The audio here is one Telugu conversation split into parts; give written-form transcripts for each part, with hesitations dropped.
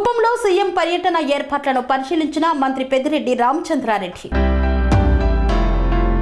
కుప్పంలో సీఎం పర్యటన ఏర్పాట్లను పరిశీలించిన మంత్రి పెద్దిరెడ్డి రామచంద్రారెడ్డి.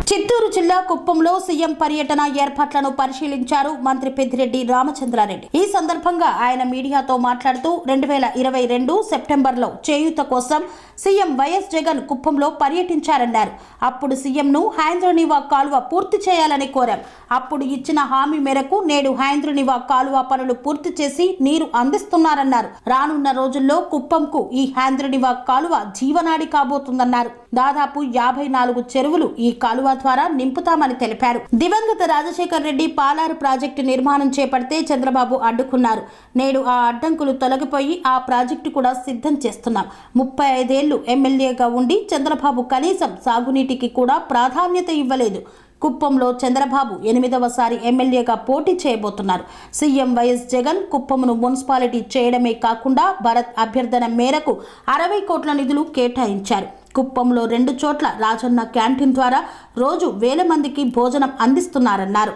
చిత్తూరు జిల్లా కుప్పంలో సీఎం పర్యటన ఏర్పాట్లను పరిశీలించారు మంత్రి పెద్దిరెడ్డి రామచంద్రారెడ్డి. ఈ సందర్భంగా ఆయన మీడియాతో మాట్లాడుతూ 2022 సెప్టెంబర్లో చేయూత కోసం సీఎం వైఎస్ జగన్ కుప్పంలో పర్యటించారన్నారు. అప్పుడు సీఎంను హైంద్రనివా కాలువ పూర్తి చేయాలని కోరాం. అప్పుడు ఇచ్చిన హామీ మేరకు నేడు హైంద్రనివా కాలువ పనులు పూర్తి చేసి నీరు అందిస్తున్నారన్నారు. రానున్న రోజుల్లో కుప్పంకు ఈ హైంద్రనివా కాలువ జీవనాడి కాబోతుందన్నారు. దాదాపు 54 చెరువులు ఈ కాలువ ద్వారా నింపుతామని తెలిపారు. దివంగత రాజశేఖర్ రెడ్డి పాలారు ప్రాజెక్టు నిర్మాణం చేపడితే చంద్రబాబు అడ్డుకున్నారు. నేడు ఆ అడ్డంకులు తొలగిపోయి ఆ ప్రాజెక్టు కూడా సిద్ధం చేస్తున్నాం. 35 ఏళ్లు ఎమ్మెల్యేగా ఉండి చంద్రబాబు కనీసం సాగునీటికి కూడా ప్రాధాన్యత ఇవ్వలేదు. కుప్పంలో చంద్రబాబు 8వసారి ఎమ్మెల్యేగా పోటీ చేయబోతున్నారు. సీఎం వైఎస్ జగన్ కుప్పంను మున్సిపాలిటీ చేయడమే కాకుండా భరత్ అభ్యర్థన మేరకు 60 కోట్ల నిధులు కేటాయించారు. కుప్పంలో 2 చోట్ల రాజన్న క్యాంటీన్ ద్వారా రోజు 1000 మందికి భోజనం అందిస్తున్నారన్నారు.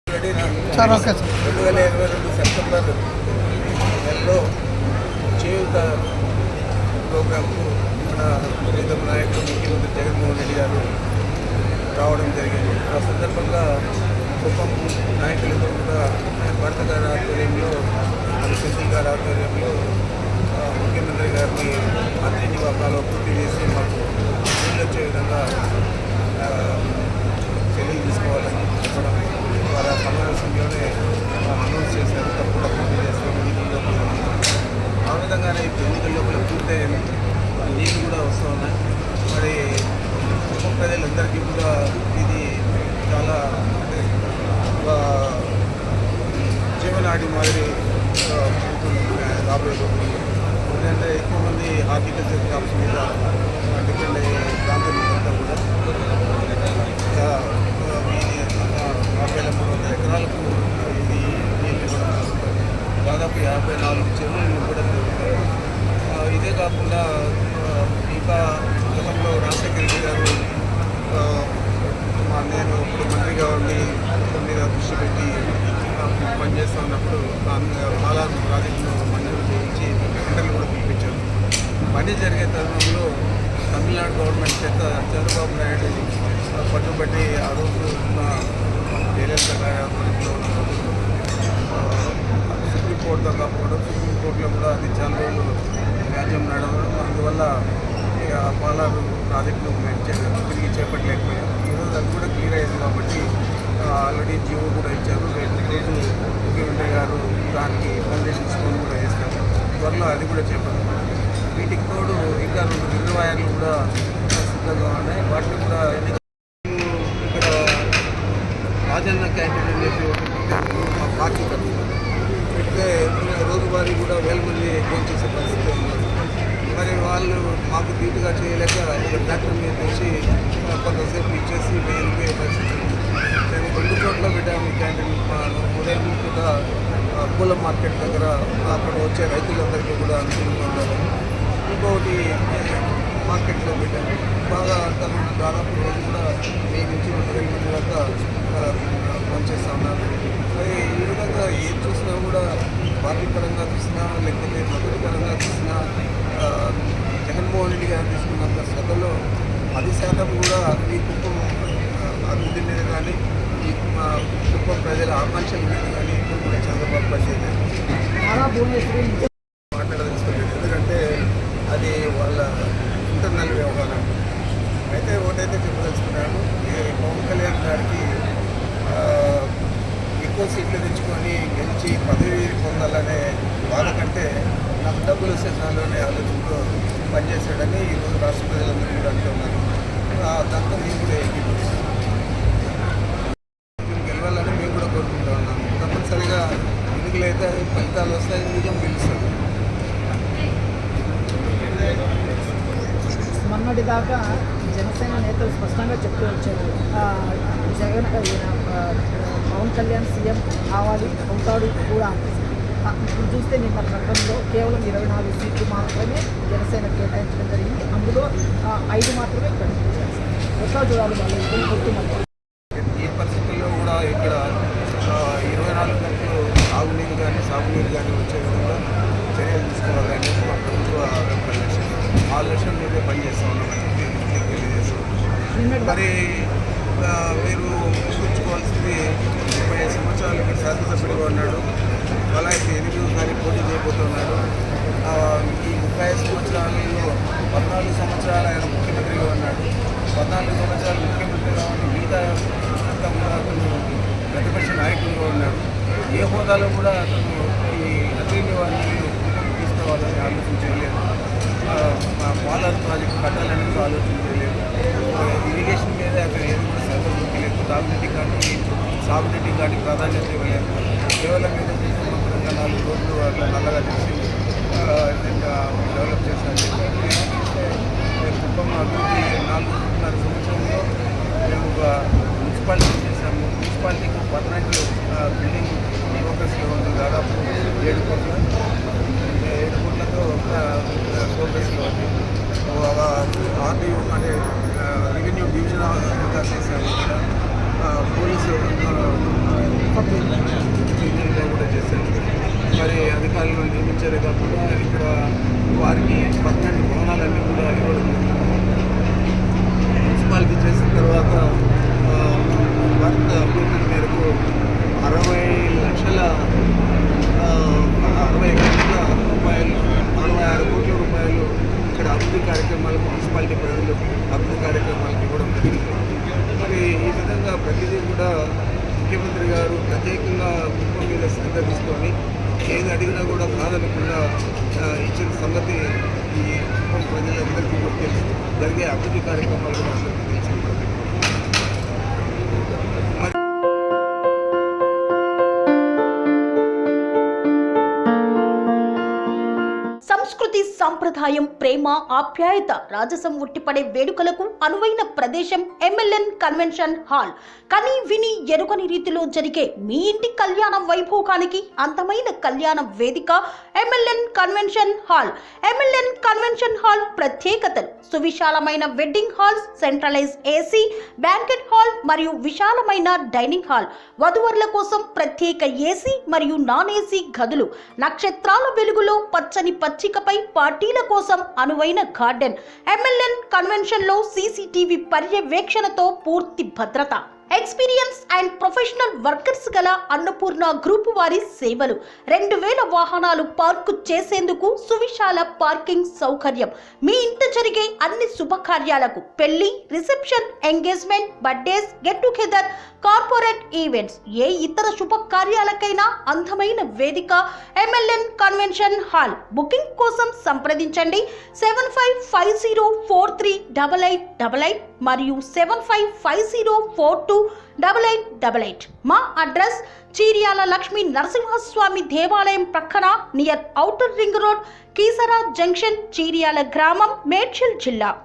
2022 సెప్టెంబర్ నెలలో చేయూత ప్రోగ్రాంకు మన ప్రీతం నాయకుడు ముఖ్యమంత్రి జగన్మోహన్ రెడ్డి గారు రావడం జరిగింది. ఆ సందర్భంగా కుప్పం నాయకులతో కూడా భరత గారి ఆధ్వర్యంలో శశి గారి ఆధ్వర్యంలో ముఖ్యమంత్రి గారిని హైంద్రనివా కాలువ పూర్తి చేసి మాకు నీళ్ళు వచ్చే విధంగా చర్యలు తీసుకోవాలని చెప్పడం వారి సమావేశంలోనే అనౌన్స్ చేశారు. తప్పకుండా పూర్తి చేస్తాం ఎన్నికల్లో. ఆ విధంగానే ఇప్పుడు ఎన్నికల్లో కూడా పూర్తయ్యాయి. నీళ్ళు కూడా వస్తూ ఉన్నాయి. మరి కుప్పం ప్రజలందరికీ కూడా ఇది చాలా అంటే జీవనాడి మాదిరి రాబోయే రోజులు. ఎందుకంటే ఎక్కువ మంది హార్టికల్చర్ క్రాప్స్ మీద డిపెండ్ అయ్యే ప్రాంతం ఇదంతా కూడా 4300 ఎకరాలకు ఇది నీళ్ళు ఇవ్వడం జరుగుతుంది. దాదాపు 54 చెరువులు ఇవ్వడం జరుగుతుంది. ఇదే కాకుండా ఇంకా గతంలో రాజశేఖర రెడ్డి గారు నేను ఇప్పుడు మంత్రిగా ఉండి మీద దృష్టి పెట్టి పనిచేస్తూ ఉన్నప్పుడు పాలారు ప్రాజెక్టును మంజూరు చేయించి టెండర్లు కూడా పిలిపించారు. పని జరిగే తరుణంలో తమిళనాడు గవర్నమెంట్ చేత చంద్రబాబు నాయుడు పట్టుబట్టి ఆ రోజు ఉన్న జయలలిత గారి ఆధ్వర్యంలో సుప్రీంకోర్టుతో కాకపోవడం, సుప్రీంకోర్టులో కూడా అది చాలా రోజులు వ్యాజ్యం నడవడం, అందువల్ల పాలారు ప్రాజెక్టును మేము తిరిగి చేపట్టలేకపోయాం. ఈరోజు అది కూడా క్లియర్ అయింది కాబట్టి ఆల్రెడీ జియో కూడా ఇచ్చారు. రేపు ముఖ్యమంత్రి గారు దానికి ఫౌండేషన్ స్కూల్ కూడా వేస్తారు. త్వరలో అది కూడా చేపడతాం. వీటికి తోడు ఇంకా 2 రిజర్వాయర్లు కూడా సిద్ధంగా ఉన్నాయి. వాటిని కూడా ఇక్కడ రాజన్న క్యాంటీన్ అనేది మా పార్టీ పెడితే రోజువారీ కూడా 1000 మంది ఫోన్ చేసే పరిస్థితి ఉంది. మరి వాళ్ళు మాకు ధీటుగా చేయలేక ఒక ట్రాక్టర్ మీద తెచ్చి కొంతసేపు ఇచ్చేసి వెళ్ళిపోయే పరిస్థితి. నేను 2 చోట్ల పెట్టాము క్యాంటీన్. ఉదయం కూడా పూల మార్కెట్ దగ్గర అక్కడ వచ్చే రైతులందరికీ కూడా అనుకూలంగా ఉండాలి. ఇంకొకటి మార్కెట్లో పెట్టాము. బాగా దాదాపు రోజు కూడా 1000 నుంచి 2000 మంది దాకా పనిచేస్తూ ఉన్నారు. మరి ఈ విధంగా ఏం చూసినా కూడా పార్టీ పరంగా చూసినా లేకపోతే ప్రకృతి పరంగా చూసినా జగన్మోహన్ రెడ్డి గారు తీసుకున్నంత శ్రద్ధలో 10% కూడా ఈ కుప్పం అభివృద్ధి మీద కానీ ఈ కుప్పం ప్రజల ఆకాంక్షల మీద కానీ ఇప్పుడు కూడా చంద్రబాబు పనిచేయలేదు, మాట్లాడదలుచుకోలేదు. ఎందుకంటే అది వాళ్ళ ఇంటర్నల్ వ్యవహారం. అయితే ఒకటైతే చెప్పదలుచుకున్నాను, పవన్ కళ్యాణ్ గారికి ఎక్కువ సీట్లు తెచ్చుకొని గెలిచి పదవి పొందాలనే బాధ కంటే నాకు డబ్బులు వస్తే దానిలోనే ఆలోచనతో పనిచేశాడని ఈరోజు రాష్ట్ర ప్రజలందరూ కూడా అంటున్నారు. దాంతో మేము కూడా ఎక్కిపోతున్నాం. గెలవాలని మేము కూడా కోరుకుంటూ ఉన్నాం. తప్పనిసరిగా ఎన్నికలైతే ఫలితాలు వస్తాయి, నిజం గెలుస్తుంది. మొన్నటిదాకా జనసేన నేతలు స్పష్టంగా చెప్తూ వచ్చారు, జగన్ పవన్ కళ్యాణ్ సీఎం కావాలి అవుతాడు కూడా. ఇప్పుడు చూస్తే నిన్న ప్రకటనలో కేవలం 24 సీట్లు మాత్రమే జనసేన కేటాయించడం జరిగింది. అందులో 5 మాత్రమే కేటాయించారు. ఎట్లా చూడాలి వాళ్ళు గుర్తున్నారు? ఈ పరిస్థితుల్లో కూడా ఇక్కడ 24 గంటలు తాగునీరు కానీ సాగునీరు కానీ వచ్చే విధంగా చర్యలు తీసుకోవాలి అనేది మా ప్రభుత్వ లక్ష్యం. ఆ లక్ష్యం మీదే పనిచేస్తూ ఉన్నామని మీకు తెలియజేస్తాం. మరి మీరు గుర్తుంచుకోవాల్సింది 35 సంవత్సరాలు ఇక్కడ శాసనసభ్యుడిగా ఉన్నాడు. అలాగే 8వ పోటీ చేయబోతున్నాడు. ఈ 35 సంవత్సరాలలో 14 సంవత్సరాలు ఆయన ముఖ్యమంత్రిగా ఉన్నాడు. 14 సంవత్సరాలు ముఖ్యమంత్రిగా ఉండి మిగతా అంతా కూడా అతను ప్రతిపక్ష నాయకుడిగా ఉన్నాడు. ఏ హోదాలో కూడా అతను ఈ నదీ నివారణను తీసుకోవాలని ఆలోచన చేయలేదు. పోలవరం ప్రాజెక్టు కట్టాలనేది ఆలోచన చేయలేదు. ఇరిగేషన్ మీద అతను ఏది కూడా శ్రద్ధ చూపలేదు. తాగునీటికి కానీ సాగునీటికి కానీ ప్రాధాన్యత ఇవ్వలేదు. కేవలం మీద 4 రోడ్లు అట్లా నల్లగా చేసి డెవలప్ చేశారు. కుప్పం అభివృద్ధి 4.5 సంవత్సరంలో మేము ఒక మున్సిపాలిటీ చేశాము. మున్సిపాలిటీకి పర్మనెంట్ బిల్డింగ్ ప్రోగ్రెస్లో ఉంది. దాదాపు 7 కోట్లతో ప్రోగ్రెస్లో ఉంది. ఆర్డీఓ అంటే రెవెన్యూ డివిజన్ చేశాము. పోలీసు కూడా చేశాము. మరి అధికారులను నియమించారే కాకుండా ఇక్కడ వారికి పర్మనెంట్ భవనాలన్నీ కూడా ఇవ్వడం మున్సిపాలిటీ చేసిన తర్వాత భారత అభ్యర్థుల మేరకు 60 లక్షల 66 కోట్ల రూపాయలు ఇక్కడ అభివృద్ధి కార్యక్రమాలకు మున్సిపాలిటీ ప్రజలు అభివృద్ధి కార్యక్రమాలకు ఇవ్వడం జరిగింది. మరి ఈ విధంగా ప్రతిదీ కూడా ముఖ్యమంత్రి గారు ప్రత్యేకంగా కుటుంబం మీద శ్రద్ధ తీసుకొని ఏది అడిగినా కూడా కాదనకుండా ఇచ్చిన సంగతి ఈ కుటుంబం ప్రజలందరికీ కూడా తెలుసు. జరిగే అభివృద్ధి కార్యక్రమాలు కూడా అందరికీ తెలిసింది. సంస్కృతి, సంప్రదాయం, ప్రేమ, ఆప్యాయత, రాజసం ఉట్టిపడే వేడుకలకు అనువైన ప్రదేశం ఎంఎల్ఎన్ కన్వెన్షన్ హాల్. కని విని ఎరుగని రీతిలో జరిగే మీ ఇంటి కళ్యాణ వైభోగానికి అందమైన కళ్యాణ వేదిక MLN convention hall. MLN convention hall ప్రత్యేకతలు: సువిశాలమైన wedding halls, centralize AC banquet hall మరియు విశాలమైన డైనింగ్ హాల్, వధువరుల కోసం ప్రత్యేక ఏసీ మరియు నాన్ ఏసీ గదులు, నక్షత్రాల వెలుగులో పచ్చని పచ్చికపై పార్టీల కోసం అనువైన గార్డెన్. ఎంఎల్ఎన్ కన్వెన్షన్ లో సీసీటీవీ పర్యవేక్షణతో పూర్తి భద్రత. ఎక్స్పీరియన్స్ అండ్ ప్రొఫెషనల్ వర్కర్స్ గల అన్నపూర్ణ గ్రూప్ వారి సేవలు. 2000 వాహనాలు పార్కు చేసేందుకు సువిశాల పార్కింగ్ సౌకర్యం. మీ ఇంట జరిగే అన్ని శుభకార్యాలకు, పెళ్లి, reception, engagement, birthdays, get together, corporate events, ఏ ఇతర శుభకార్యాలకైనా అందమైన వేదిక ఎంఎల్ఎన్ కన్వెన్షన్ హాల్. బుకింగ్ కోసం సంప్రదించండి 7550438888 మరియు 7550428888. మా అడ్రస్ చీర్యాల లక్ష్మీ నరసింహస్వామి దేవాలయం ప్రక్కన, near outer ring road, Keesara junction, Cheeryal గ్రామం, మేడ్చల్ జిల్లా.